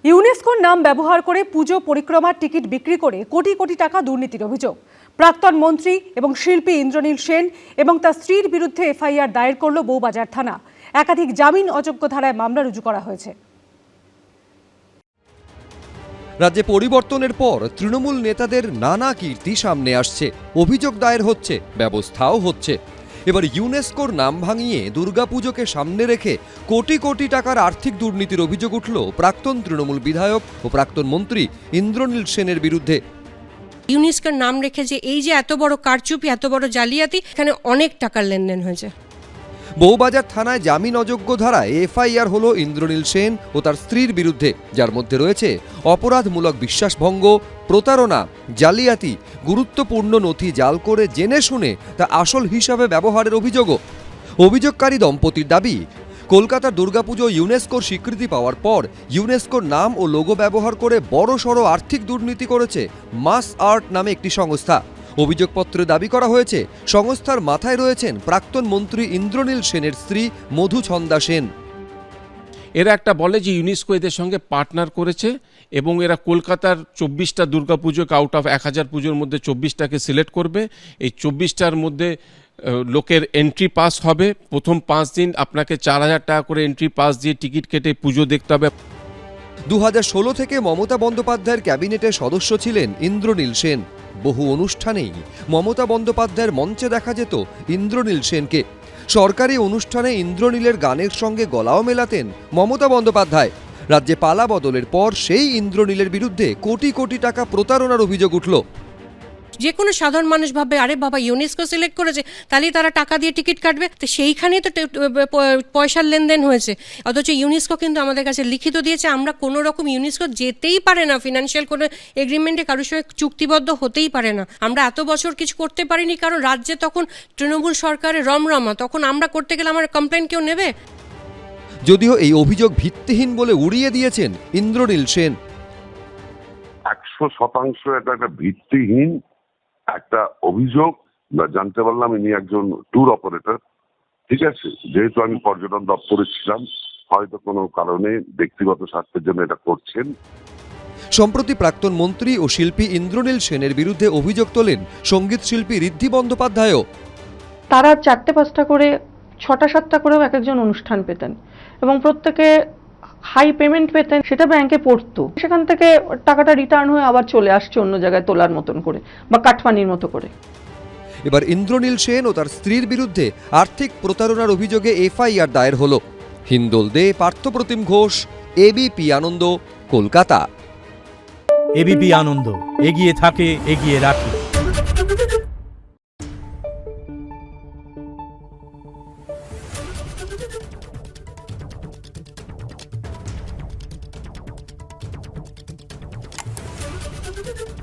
ইউনেস্কোর নাম ব্যবহার করে পুজো পরিক্রমার টিকিট বিক্রি করে কোটি কোটি টাকা দুর্নীতির অভিযোগ। প্রাক্তন মন্ত্রী এবং শিল্পী ইন্দ্রনীল সেন এবং তার স্ত্রীর বিরুদ্ধে এফআইআর দায়ের করল বউবাজার থানা। একাধিক জামিন অযোগ্য ধারায় মামলা রুজু করা হয়েছে। রাজ্যে পরিবর্তনের পর তৃণমূল নেতাদের নানা কীর্তি সামনে আসছে, অভিযোগ দায়ের হচ্ছে, ব্যবস্থাও হচ্ছে। এবার ইউনেস্কোর নাম ভাঙিয়ে দুর্গাপুজোকে সামনে রেখে কোটি কোটি টাকার আর্থিক দুর্নীতির অভিযোগ উঠল প্রাক্তন তৃণমূল বিধায়ক ও প্রাক্তন মন্ত্রী ইন্দ্রনীল সেনের বিরুদ্ধে। ইউনেস্কোর নাম রেখে যে এই যে এত বড় কারচুপি, এত বড় জালিয়াতি, এখানে অনেক টাকার লেনদেন হয়েছে। বউবাজার থানায় জামিন অযোগ্য ধারায় এফআইআর হলো ইন্দ্রনীল সেন ও তার স্ত্রীর বিরুদ্ধে, যার মধ্যে রয়েছে অপরাধমূলক বিশ্বাসভঙ্গ, প্রতারণা, জালিয়াতি, গুরুত্বপূর্ণ নথি জাল করে জেনে শুনে তা আসল হিসাবে ব্যবহারের অভিযোগও। অভিযোগকারী দম্পতির দাবি, কলকাতার দুর্গাপুজো ইউনেস্কোর স্বীকৃতি পাওয়ার পর ইউনেস্কোর নাম ও লোগো ব্যবহার করে বড়সড় আর্থিক দুর্নীতি করেছে মাস আর্ট নামে একটি সংস্থা। অভিযোগপত্রে দাবি করা হয়েছে সংস্থার মাথায় রয়েছেন প্রাক্তন মন্ত্রী ইন্দ্রনীল সেনের স্ত্রী মধুছন্দা সেন। এরা একটা বলে যে ইউনেস্কো এদের সঙ্গে পার্টনার করেছে এবং এরা কলকাতার 24টা দুর্গাপুজোকে আউট অফ 1000 পুজোর মধ্যে 24টাকে সিলেক্ট করবে। এই 24টার মধ্যে লোকের এন্ট্রি পাস হবে। প্রথম 5 দিন আপনাকে 4000 টাকা করে এন্ট্রি পাস দিয়ে টিকিট কেটে পুজো দেখতে হবে। 2016 থেকে মমতা বন্দ্যোপাধ্যায়ের ক্যাবিনেটের সদস্য ছিলেন ইন্দ্রনীল সেন। বহু অনুষ্ঠানেই মমতা বন্দ্যোপাধ্যায়ের মঞ্চে দেখা যেত ইন্দ্রনীল সেনকে। সরকারি অনুষ্ঠানে ইন্দ্রনীলের গানের সঙ্গে গলাও মেলাতেন মমতা বন্দ্যোপাধ্যায়। রাজ্যে পালা বদলের পর সেই ইন্দ্রনীলের বিরুদ্ধে কোটি কোটি টাকা প্রতারণার অভিযোগ উঠল। যে কোনো সাধারণ মানুষ ভাববে, আরে বাবা ইউনেস্কো সিলেক্ট করেছে, তাহলেই তারা টাকা দিয়ে টিকিট কাটবে, তো সেইখানেই তো পয়সার লেনদেন হয়েছে। অথচ ইউনেস্কো কিন্তু আমাদের কাছে লিখিত দিয়েছে আমরা কোনো রকম ইউনেস্কো যেতেই পারে না, ফিনান্সিয়াল কোনো এগ্রিমেন্টে কারোর সঙ্গে চুক্তিবদ্ধ হতেই পারে না। আমরা এত বছর কিছু করতে পারিনি কারণ রাজ্যে তখন তৃণমূল সরকারের রমরমা, তখন আমরা করতে গেলে আমার কমপ্লেন কেউ নেবে। যদিও এই অভিযোগ ভিত্তিহীন বলে উড়িয়ে দিয়েছেন ইন্দ্রনীল সেন। 100% এটা একটা ভিত্তিহীন একটা অভিযোগ। জানতে পারলাম ইনি একজন ট্যুর অপারেটর, ঠিক আছে। যেহেতু আমি পর্যটন দপ্তরে ছিলাম, হয়তো কোনো কারণে ব্যক্তিগত স্বার্থের জন্য এটা করছেন। সম্প্রতি প্রাক্তন মন্ত্রী ও শিল্পী ইন্দ্রনীল সেনের বিরুদ্ধে অভিযোগ তোলেন সঙ্গীত শিল্পী ঋদ্ধি বন্দ্যোপাধ্যায়ও। তারা 4-5টা করে 6টা-7টা করেও এক একজন অনুষ্ঠান পেতেন এবং প্রত্যেকে হাই পেমেন্ট পেতেন, সেটা ব্যাংকে পড়তো। সেখান থেকে টাকাটা রিটার্ন হয়ে আবার চলে আসছে অন্য জায়গায় তোলার মতন করে বা কাটমানির মতো করে। এবার ইন্দ্রনীল সেন ও তার স্ত্রীর বিরুদ্ধে আর্থিক প্রতারণার অভিযোগে এফআইআর দায়ের হলো। হিন্দোল দে, পার্থপ্রতিম ঘোষ, এবিপি আনন্দ, কলকাতা। এবিপি আনন্দ, এগিয়ে থাকে, এগিয়ে রাখে। Thank you.